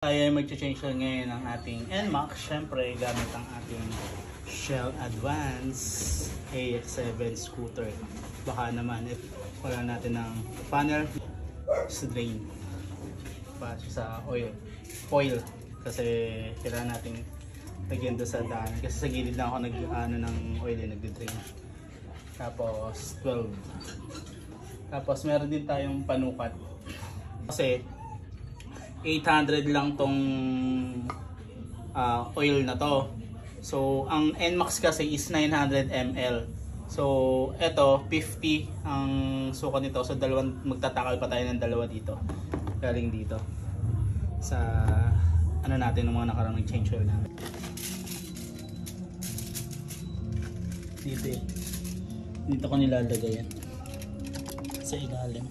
Tayo ay mag-change lang ngayon ng ating NMAX. Syempre gamit ang ating Shell Advance AX7 scooter. Baka naman if wala natin ng panel sa drain pa sa oil kasi kailangan natin lagyan doon sa daan kasi sa gilid lang ako ng oil nagde-drain. Tapos 12. Tapos meron din tayong panukat kasi 800 lang tong oil na to. So ang NMAX kasi is 900 ml. So eto 50 ang sukat nito. So magtatakal pa tayo ng dalawa dito. Galing dito sa ano natin ng mga nakarang nag-change oil namin. Dito ko nilalagay yan sa ilalim.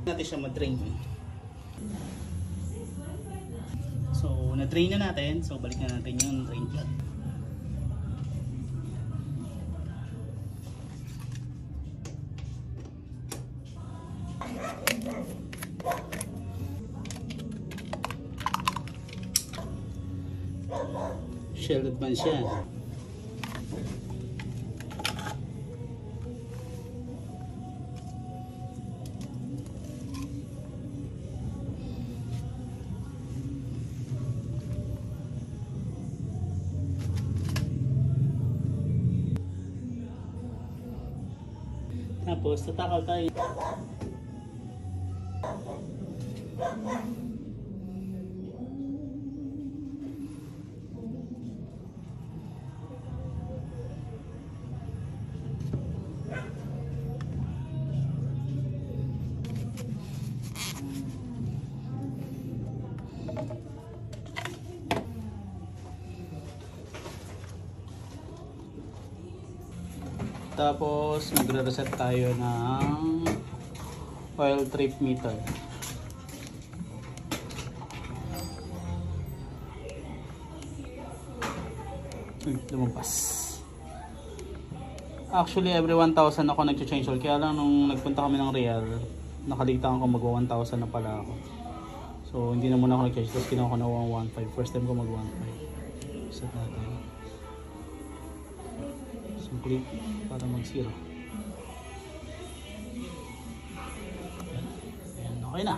Natin siya ma-drain. So na-drain na natin, so balik na natin yung drain plug. Shell Advance yan. Tapos tatakal tayo. Tapos magre-reset tayo ng oil trip meter. Lumabas. Actually every 1,000 ako nag-change oil. Kaya lang nung nagpunta kami ng Real, nakaligtaan ko mag 1,000 na pala ako. So hindi na muna ako nag-change. Tapos kinuha ko na 1,15. First time ko mag 1,5. Set natin. Click para mag-zero. Ayan, okay na.